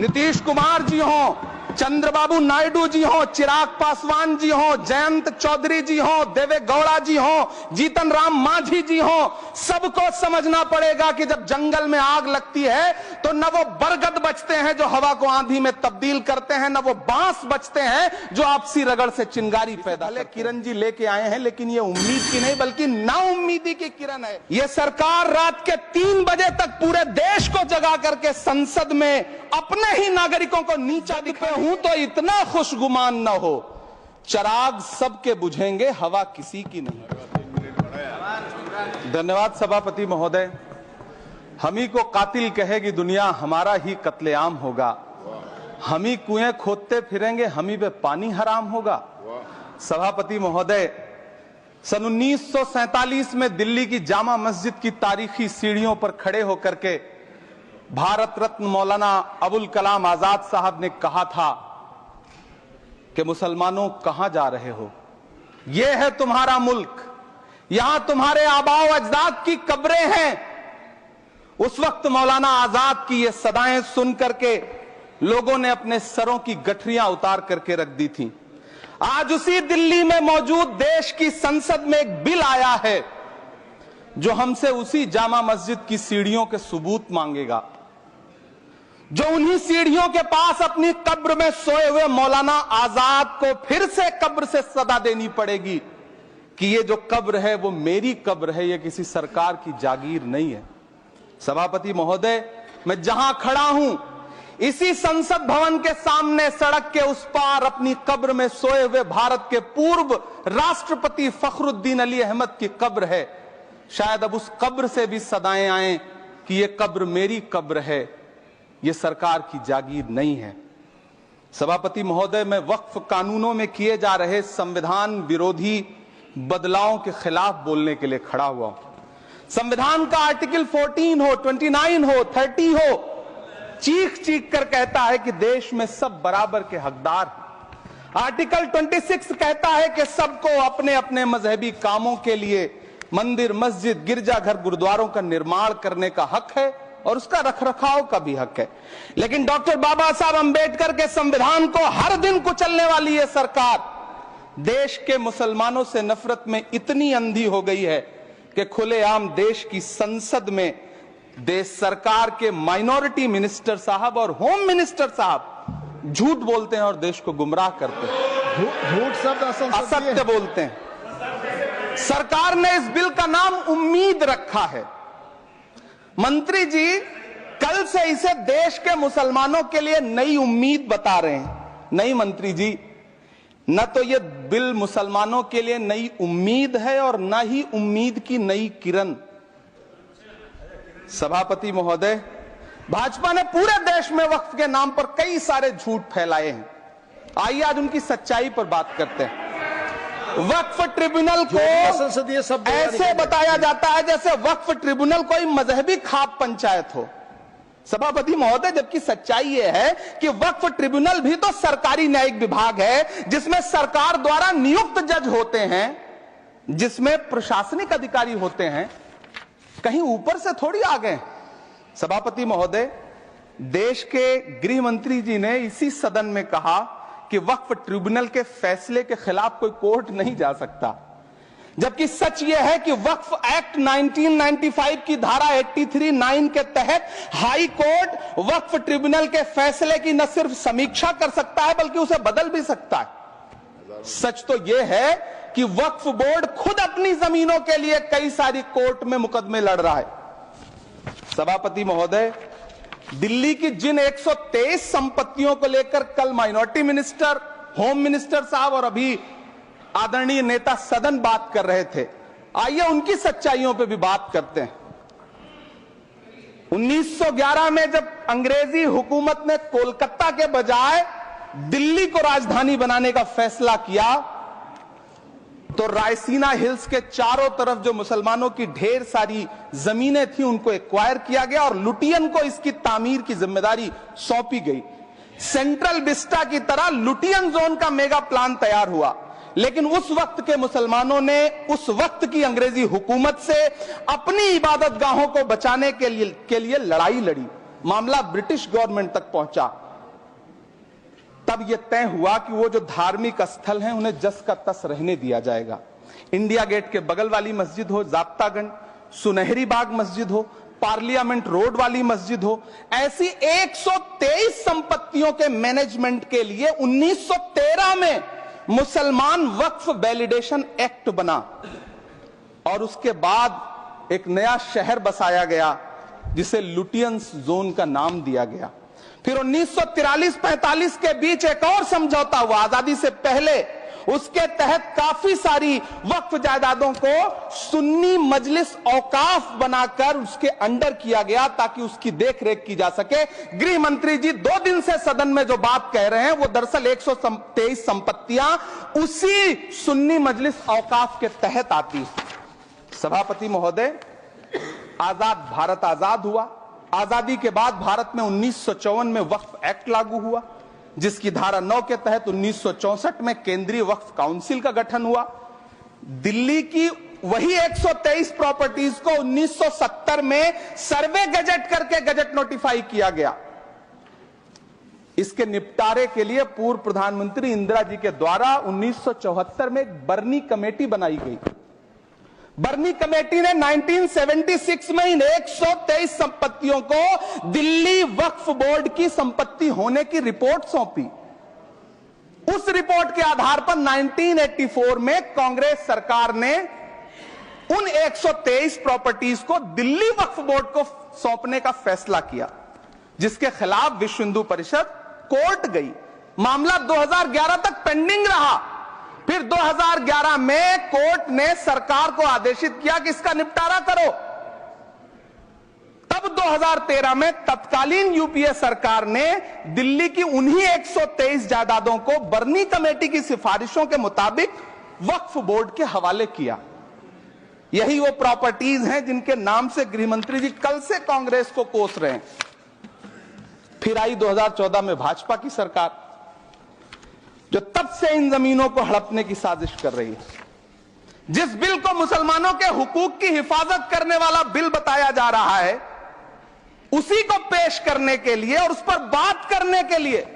नीतीश कुमार जी हों, चंद्रबाबू नायडू जी हों, चिराग पासवान जी हों, जयंत चौधरी जी हों, देवे गौड़ा जी हों, जीतन राम मांझी जी हों, सबको समझना पड़ेगा कि जब जंगल में आग लगती है तो न वो बरगद बचते हैं जो हवा को आंधी में तब्दील करते हैं, न वो बांस बचते हैं जो आपसी रगड़ से चिंगारी पैदा करते हैं। किरण जी लेके आए हैं, लेकिन ये उम्मीद की नहीं बल्कि नाउम्मीदी की किरण है। ये सरकार रात के 3 बजे तक पूरे देश को जगा करके संसद में अपने ही नागरिकों को नीचा दिखाए हूं तो इतना खुशगुमान न हो। चिराग सबके बुझेंगे, हवा किसी की नहीं। धन्यवाद सभापति महोदय। हम ही को कातिल कहेगी दुनिया, हमारा ही कत्लेआम होगा। हम ही कुएं खोदते फिरेंगे, हम ही पे पानी हराम होगा। सभापति महोदय, सन 1947 में दिल्ली की जामा मस्जिद की तारीखी सीढ़ियों पर खड़े होकर के भारत रत्न मौलाना अबुल कलाम आजाद साहब ने कहा था कि मुसलमानों कहां जा रहे हो, यह है तुम्हारा मुल्क, यहां तुम्हारे आबाओ अजदाद की कब्रें हैं। उस वक्त मौलाना आजाद की ये सदाएं सुन करके लोगों ने अपने सरों की गठरियां उतार करके रख दी थी। आज उसी दिल्ली में मौजूद देश की संसद में एक बिल आया है जो हमसे उसी जामा मस्जिद की सीढ़ियों के सबूत मांगेगा, जो उन्हीं सीढ़ियों के पास अपनी कब्र में सोए हुए मौलाना आजाद को फिर से कब्र से सदा देनी पड़ेगी कि ये जो कब्र है वो मेरी कब्र है, ये किसी सरकार की जागीर नहीं है। सभापति महोदय, मैं जहां खड़ा हूं इसी संसद भवन के सामने सड़क के उस पार अपनी कब्र में सोए हुए भारत के पूर्व राष्ट्रपति फखरुद्दीन अली अहमद की कब्र है। शायद अब उस कब्र से भी सदाएं आए कि ये कब्र मेरी कब्र है, ये सरकार की जागीर नहीं है। सभापति महोदय, मैं वक्फ कानूनों में किए जा रहे संविधान विरोधी बदलावों के खिलाफ बोलने के लिए खड़ा हुआ हूं। संविधान का आर्टिकल 14 हो, 29 हो, 30 हो, चीख चीख कर कहता है कि देश में सब बराबर के हकदार हैं। आर्टिकल 26 कहता है कि सबको अपने अपने मजहबी कामों के लिए मंदिर, मस्जिद, गिरजाघर, गुरुद्वारों का निर्माण करने का हक है और उसका रखरखाव का भी हक है। लेकिन डॉक्टर बाबा साहब अंबेडकर के संविधान को हर दिन कुचलने वाली ये सरकार देश के मुसलमानों से नफरत में इतनी अंधी हो गई है कि खुलेआम देश की संसद में देश सरकार के माइनॉरिटी मिनिस्टर साहब और होम मिनिस्टर साहब झूठ बोलते हैं और देश को गुमराह करते हैं, झूठ शब्द असत्य बोलते हैं। सरकार ने इस बिल का नाम उम्मीद रखा है। मंत्री जी कल से इसे देश के मुसलमानों के लिए नई उम्मीद बता रहे हैं। नहीं मंत्री जी, न तो ये बिल मुसलमानों के लिए नई उम्मीद है और न ही उम्मीद की नई किरण। सभापति महोदय, भाजपा ने पूरे देश में वक्फ के नाम पर कई सारे झूठ फैलाए हैं। आइए आज उनकी सच्चाई पर बात करते हैं। वक्फ ट्रिब्यूनल को ऐसे बताया जाता है जैसे वक्फ ट्रिब्यूनल कोई मजहबी खाप पंचायत हो। सभापति महोदय, जबकि सच्चाई यह है कि वक्फ ट्रिब्यूनल भी तो सरकारी न्यायिक विभाग है जिसमें सरकार द्वारा नियुक्त जज होते हैं, जिसमें प्रशासनिक अधिकारी होते हैं, कहीं ऊपर से थोड़ी आ गए। सभापति महोदय, देश के गृह मंत्री जी ने इसी सदन में कहा कि वक्फ ट्रिब्यूनल के फैसले के खिलाफ कोई कोर्ट नहीं जा सकता, जबकि सच यह है कि वक्फ एक्ट 1995 की धारा 83(9) के तहत हाई कोर्ट वक्फ ट्रिब्यूनल के फैसले की न सिर्फ समीक्षा कर सकता है बल्कि उसे बदल भी सकता है। सच तो यह है कि वक्फ बोर्ड खुद अपनी जमीनों के लिए कई सारी कोर्ट में मुकदमे लड़ रहा है। सभापति महोदय, दिल्ली की जिन 123 संपत्तियों को लेकर कल माइनॉरिटी मिनिस्टर, होम मिनिस्टर साहब और अभी आदरणीय नेता सदन बात कर रहे थे, आइए उनकी सच्चाइयों पे भी बात करते हैं। 1911 में जब अंग्रेजी हुकूमत ने कोलकाता के बजाय दिल्ली को राजधानी बनाने का फैसला किया तो रायसीना हिल्स के चारों तरफ जो मुसलमानों की ढेर सारी जमीनें थी उनको एक्वायर किया गया और लुटियन को इसकी तामीर की जिम्मेदारी सौंपी गई। सेंट्रल विस्टा की तरह लुटियन जोन का मेगा प्लान तैयार हुआ, लेकिन उस वक्त के मुसलमानों ने उस वक्त की अंग्रेजी हुकूमत से अपनी इबादत गाहों को बचाने के लिए लड़ाई लड़ी। मामला ब्रिटिश गवर्नमेंट तक पहुंचा तब यह तय हुआ कि वो जो धार्मिक स्थल हैं उन्हें जस का तस रहने दिया जाएगा। इंडिया गेट के बगल वाली मस्जिद हो, जाप्तागंज, सुनहरी बाग मस्जिद हो, पार्लियामेंट रोड वाली मस्जिद हो, ऐसी 123 संपत्तियों के मैनेजमेंट के लिए 1913 में मुसलमान वक्फ वैलिडेशन एक्ट बना और उसके बाद एक नया शहर बसाया गया जिसे लुटियंस जोन का नाम दिया गया। फिर 1943-45 के बीच एक और समझौता हुआ आजादी से पहले, उसके तहत काफी सारी वक्फ जायदादों को सुन्नी मजलिस औकाफ बनाकर उसके अंडर किया गया ताकि उसकी देखरेख की जा सके। गृह मंत्री जी 2 दिन से सदन में जो बात कह रहे हैं वो दरअसल 123 संपत्तियां उसी सुन्नी मजलिस औकाफ के तहत आती। सभापति महोदय, आजाद भारत आजाद हुआ। आजादी के बाद भारत में 1954 में वक्फ एक्ट लागू हुआ, जिसकी धारा 9 के तहत 1964 में केंद्रीय वक्फ काउंसिल का गठन हुआ। दिल्ली की वही 123 प्रॉपर्टीज को 1970 में सर्वे गजट करके गजट नोटिफाई किया गया। इसके निपटारे के लिए पूर्व प्रधानमंत्री इंदिरा जी के द्वारा 1974 में एक बर्नी कमेटी बनाई गई। बर्नी कमेटी ने 1976 में इन 123 संपत्तियों को दिल्ली वक्फ बोर्ड की संपत्ति होने की रिपोर्ट सौंपी। उस रिपोर्ट के आधार पर 1984 में कांग्रेस सरकार ने उन 123 प्रॉपर्टीज को दिल्ली वक्फ बोर्ड को सौंपने का फैसला किया, जिसके खिलाफ विश्व हिंदू परिषद कोर्ट गई। मामला 2011 तक पेंडिंग रहा। फिर 2011 में कोर्ट ने सरकार को आदेशित किया कि इसका निपटारा करो। तब 2013 में तत्कालीन यूपीए सरकार ने दिल्ली की उन्हीं 123 जायदादों को बर्नी कमेटी की सिफारिशों के मुताबिक वक्फ बोर्ड के हवाले किया। यही वो प्रॉपर्टीज हैं जिनके नाम से गृह मंत्री जी कल से कांग्रेस को कोस रहे हैं। फिर आई 2014 में भाजपा की सरकार, जो तब से इन जमीनों को हड़पने की साजिश कर रही है। जिस बिल को मुसलमानों के हुकूक की हिफाजत करने वाला बिल बताया जा रहा है, उसी को पेश करने के लिए और उस पर बात करने के लिए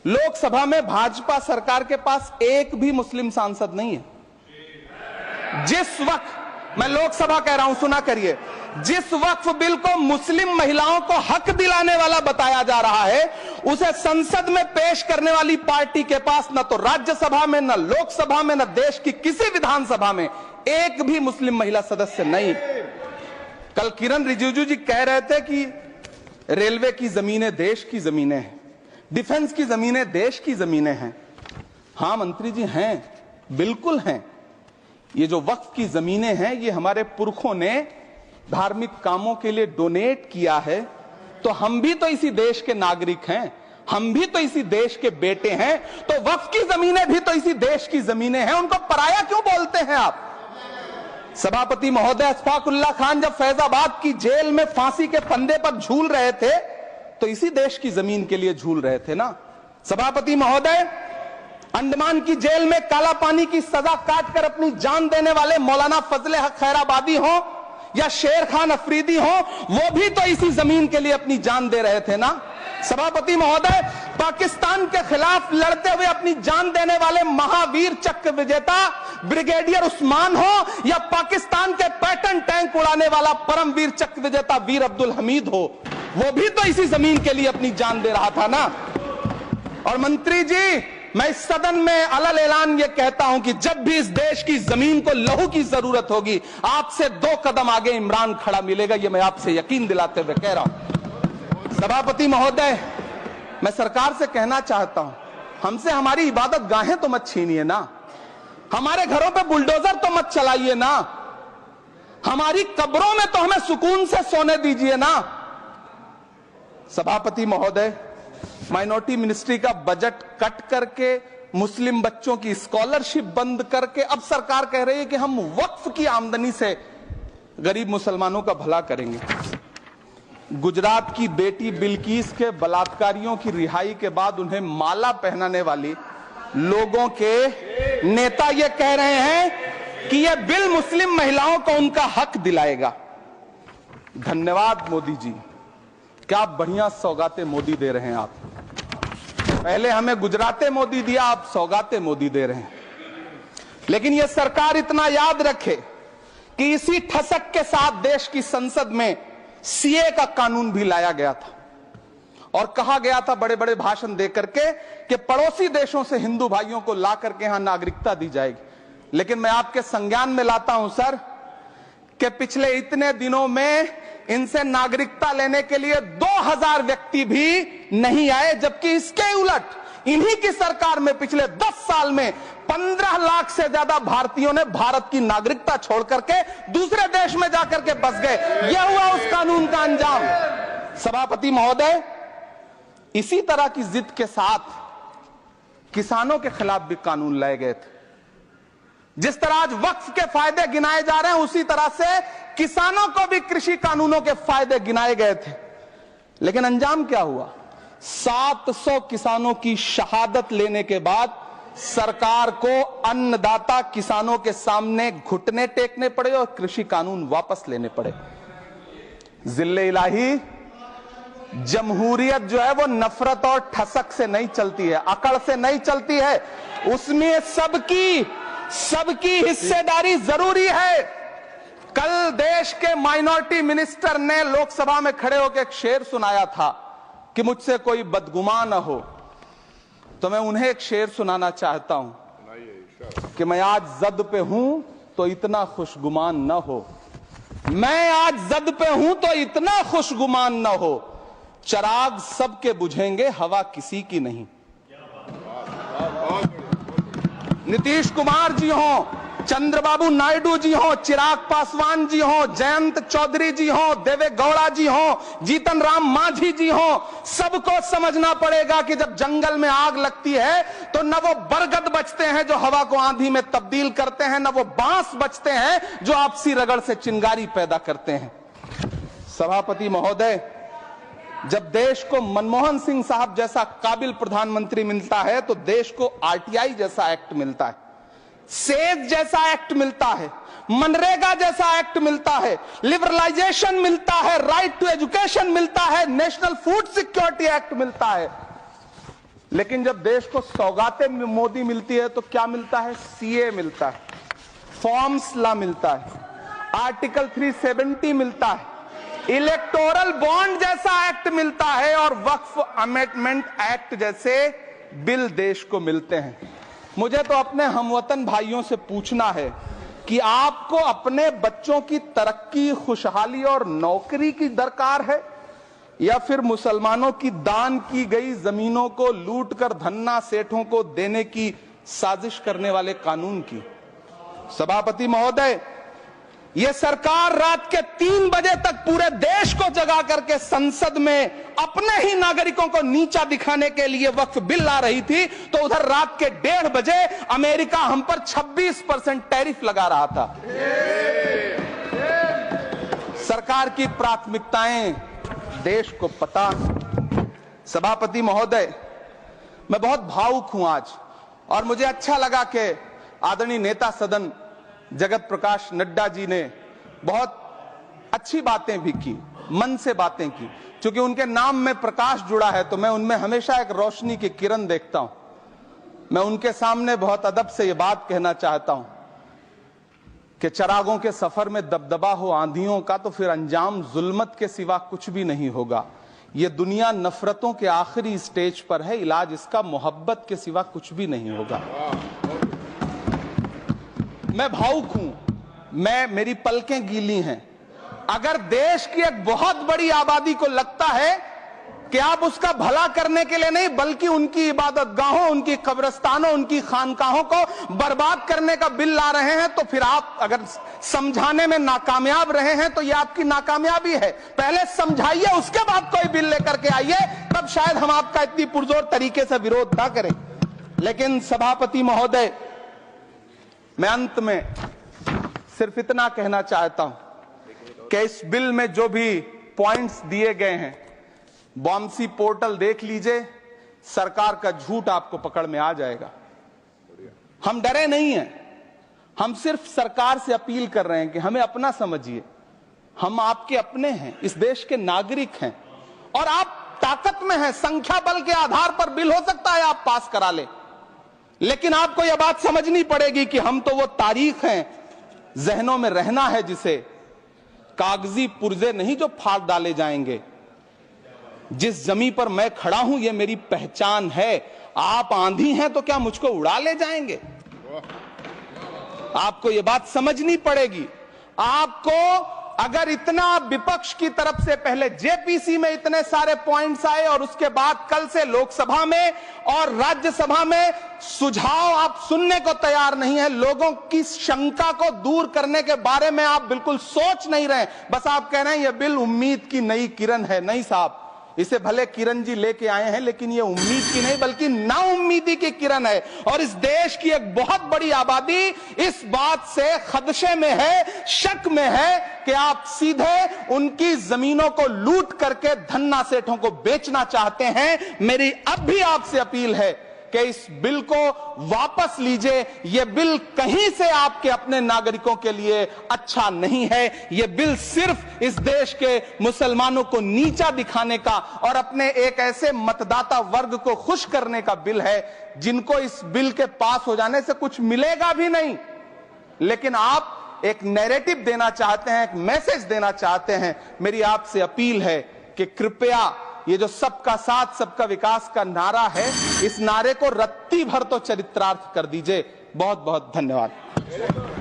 लोकसभा में भाजपा सरकार के पास एक भी मुस्लिम सांसद नहीं है। जिस वक्त, मैं लोकसभा कह रहा हूं, सुना करिए, जिस वक्फ बिल को मुस्लिम महिलाओं को हक दिलाने वाला बताया जा रहा है, उसे संसद में पेश करने वाली पार्टी के पास न तो राज्यसभा में, न लोकसभा में, न देश की किसी विधानसभा में एक भी मुस्लिम महिला सदस्य नहीं। कल किरण रिजिजू जी कह रहे थे कि रेलवे की जमीनें देश की जमीनें हैं, डिफेंस की जमीनें देश की जमीनें हैं। हां मंत्री जी, हैं, बिल्कुल हैं। ये जो वक्फ की जमीनें हैं, ये हमारे पुरखों ने धार्मिक कामों के लिए डोनेट किया है, तो हम भी तो इसी देश के नागरिक हैं, हम भी तो इसी देश के बेटे हैं, तो वक्फ की जमीनें भी तो इसी देश की जमीनें हैं। उनको पराया क्यों बोलते हैं आप? सभापति महोदय, अशफाकुल्लाह खान जब फैजाबाद की जेल में फांसी के फंदे पर झूल रहे थे, तो इसी देश की जमीन के लिए झूल रहे थे ना। सभापति महोदय, अंडमान की जेल में काला पानी की सजा काटकर अपनी जान देने वाले मौलाना फजले हक खैराबादी हो या शेर खान अफरीदी हो, वो भी तो इसी जमीन के लिए अपनी जान दे रहे थे ना। सभापति महोदय, पाकिस्तान के खिलाफ लड़ते हुए अपनी जान देने वाले महावीर चक्र विजेता ब्रिगेडियर उस्मान हो या पाकिस्तान के पैटर्न टैंक उड़ाने वाला परमवीर चक्र विजेता वीर अब्दुल हमीद हो, वो भी तो इसी जमीन के लिए अपनी जान दे रहा था ना। और मंत्री जी, मैं इस सदन में अलल ऐलान ये कहता हूं कि जब भी इस देश की जमीन को लहू की जरूरत होगी, आपसे 2 कदम आगे इमरान खड़ा मिलेगा, ये मैं आपसे यकीन दिलाते हुए कह रहा हूं। सभापति महोदय, मैं सरकार से कहना चाहता हूं, हमसे हमारी इबादत गाहें तो मत छीनिए ना, हमारे घरों पे बुलडोजर तो मत चलाइए ना, हमारी कब्रों में तो हमें सुकून से सोने दीजिए ना। सभापति महोदय, माइनॉरिटी मिनिस्ट्री का बजट कट करके, मुस्लिम बच्चों की स्कॉलरशिप बंद करके अब सरकार कह रही है कि हम वक्फ की आमदनी से गरीब मुसलमानों का भला करेंगे। गुजरात की बेटी बिल्किस के बलात्कारियों की रिहाई के बाद उन्हें माला पहनाने वाली लोगों के नेता ये कह रहे हैं कि यह बिल मुस्लिम महिलाओं को उनका हक दिलाएगा। धन्यवाद मोदी जी, क्या बढ़िया सौगातें मोदी दे रहे हैं आप। पहले हमें गुजराते मोदी दिया, अब सौगाते मोदी दे रहे हैं। लेकिन यह सरकार इतना याद रखे कि इसी ठसक के साथ देश की संसद में सीए का कानून भी लाया गया था और कहा गया था बड़े बड़े भाषण देकर के कि पड़ोसी देशों से हिंदू भाइयों को ला करके यहां नागरिकता दी जाएगी। लेकिन मैं आपके संज्ञान में लाता हूं सर कि पिछले इतने दिनों में इनसे नागरिकता लेने के लिए 2000 व्यक्ति भी नहीं आए, जबकि इसके उलट इन्हीं की सरकार में पिछले 10 साल में 15 लाख से ज्यादा भारतीयों ने भारत की नागरिकता छोड़ करके दूसरे देश में जाकर के बस गए। यह हुआ उस कानून का अंजाम। सभापति महोदय, इसी तरह की जिद के साथ किसानों के खिलाफ भी कानून लाए गए थे। जिस तरह आज वक्फ के फायदे गिनाए जा रहे हैं, उसी तरह से किसानों को भी कृषि कानूनों के फायदे गिनाए गए थे। लेकिन अंजाम क्या हुआ? 700 किसानों की शहादत लेने के बाद सरकार को अन्नदाता किसानों के सामने घुटने टेकने पड़े और कृषि कानून वापस लेने पड़े। जिल्ले इलाही, जमहूरियत जो है वो नफरत और ठसक से नहीं चलती है, अकड़ से नहीं चलती है, उसमें सबकी हिस्सेदारी जरूरी है। कल देश के माइनॉरिटी मिनिस्टर ने लोकसभा में खड़े होकर एक शेर सुनाया था कि मुझसे कोई बदगुमान न हो, तो मैं उन्हें एक शेर सुनाना चाहता हूं कि मैं आज जद पे हूं तो इतना खुशगुमान न हो, मैं आज जद पे हूं तो इतना खुशगुमान न हो, चराग सबके बुझेंगे हवा किसी की नहीं। नीतीश कुमार जी हो, चंद्रबाबू नायडू जी हो, चिराग पासवान जी हो, जयंत चौधरी जी हो, देवे गौड़ा जी हो, जीतन राम मांझी जी हो, सबको समझना पड़ेगा कि जब जंगल में आग लगती है तो न वो बरगद बचते हैं जो हवा को आंधी में तब्दील करते हैं, न वो बांस बचते हैं जो आपसी रगड़ से चिंगारी पैदा करते हैं। सभापति महोदय, जब देश को मनमोहन सिंह साहब जैसा काबिल प्रधानमंत्री मिलता है तो देश को आरटीआई जैसा एक्ट मिलता है, सेज जैसा एक्ट मिलता है, मनरेगा जैसा एक्ट मिलता है, लिबरलाइजेशन मिलता है, राइट टू एजुकेशन मिलता है, नेशनल फूड सिक्योरिटी एक्ट मिलता है। लेकिन जब देश को सौगातें मोदी मिलती है तो क्या मिलता है? सीए मिलता है, फॉर्म्स लॉ मिलता है, आर्टिकल 370 मिलता है, इलेक्टोरल बॉन्ड जैसा एक्ट मिलता है और वक्फ अमेंडमेंट एक्ट जैसे बिल देश को मिलते हैं। मुझे तो अपने हमवतन भाइयों से पूछना है कि आपको अपने बच्चों की तरक्की, खुशहाली और नौकरी की दरकार है या फिर मुसलमानों की दान की गई जमीनों को लूटकर धन्ना सेठों को देने की साजिश करने वाले कानून की? सभापति महोदय, यह सरकार रात के 3 बजे तक पूरे देश को जगा करके संसद में अपने ही नागरिकों को नीचा दिखाने के लिए वक्फ बिल ला रही थी, तो उधर रात के 1:30 बजे अमेरिका हम पर 26% टैरिफ लगा रहा था। सरकार की प्राथमिकताएं देश को पता। सभापति महोदय, मैं बहुत भावुक हूं आज और मुझे अच्छा लगा कि आदरणीय नेता सदन जगत प्रकाश नड्डा जी ने बहुत अच्छी बातें भी की, मन से बातें की। क्योंकि उनके नाम में प्रकाश जुड़ा है तो मैं उनमें हमेशा एक रोशनी की किरण देखता हूं। मैं उनके सामने बहुत अदब से यह बात कहना चाहता हूं कि चरागों के सफर में दबदबा हो आंधियों का तो फिर अंजाम जुल्मत के सिवा कुछ भी नहीं होगा। यह दुनिया नफरतों के आखिरी स्टेज पर है, इलाज इसका मोहब्बत के सिवा कुछ भी नहीं होगा। मैं भावुक हूं, मेरी पलकें गीली हैं। अगर देश की एक बहुत बड़ी आबादी को लगता है कि आप उसका भला करने के लिए नहीं बल्कि उनकी इबादतगाहों, उनकी कब्रिस्तानों, उनकी खानकाहों को बर्बाद करने का बिल ला रहे हैं, तो फिर आप अगर समझाने में नाकामयाब रहे हैं तो यह आपकी नाकामयाबी है। पहले समझाइए, उसके बाद कोई बिल लेकर के आइए, तब शायद हम आपका इतनी पुरजोर तरीके से विरोध ना करें। लेकिन सभापति महोदय, मैं अंत में सिर्फ इतना कहना चाहता हूं कि इस बिल में जो भी पॉइंट्स दिए गए हैं, बॉम्सी पोर्टल देख लीजिए, सरकार का झूठ आपको पकड़ में आ जाएगा। हम डरे नहीं हैं, हम सिर्फ सरकार से अपील कर रहे हैं कि हमें अपना समझिए। हम आपके अपने हैं, इस देश के नागरिक हैं और आप ताकत में हैं, संख्या बल के आधार पर बिल हो सकता है आप पास करा ले, लेकिन आपको यह बात समझनी पड़ेगी कि हम तो वो तारीख हैं, जहनों में रहना है जिसे, कागजी पुर्जे नहीं जो फाड़ डाले जाएंगे। जिस जमी पर मैं खड़ा हूं ये मेरी पहचान है। आप आंधी हैं तो क्या मुझको उड़ा ले जाएंगे? आपको यह बात समझनी पड़ेगी। आपको अगर इतना विपक्ष की तरफ से पहले जेपीसी में इतने सारे पॉइंट्स आए और उसके बाद कल से लोकसभा में और राज्यसभा में सुझाव आप सुनने को तैयार नहीं है, लोगों की शंका को दूर करने के बारे में आप बिल्कुल सोच नहीं रहे, बस आप कह रहे हैं यह बिल उम्मीद की नई किरण है। नहीं साहब, इसे भले किरण जी लेके आए हैं, लेकिन ये उम्मीद की नहीं बल्कि नाउम्मीदी की किरण है। और इस देश की एक बहुत बड़ी आबादी इस बात से खदशे में है, शक में है कि आप सीधे उनकी जमीनों को लूट करके धन्ना सेठों को बेचना चाहते हैं। मेरी अब भी आपसे अपील है कि इस बिल को वापस लीजिए। यह बिल कहीं से आपके अपने नागरिकों के लिए अच्छा नहीं है। यह बिल सिर्फ इस देश के मुसलमानों को नीचा दिखाने का और अपने एक ऐसे मतदाता वर्ग को खुश करने का बिल है जिनको इस बिल के पास हो जाने से कुछ मिलेगा भी नहीं। लेकिन आप एक नैरेटिव देना चाहते हैं, एक मैसेज देना चाहते हैं। मेरी आपसे अपील है कि कृपया ये जो सबका साथ सबका विकास का नारा है, इस नारे को रत्ती भर तो चरित्रार्थ कर दीजिए। बहुत बहुत धन्यवाद।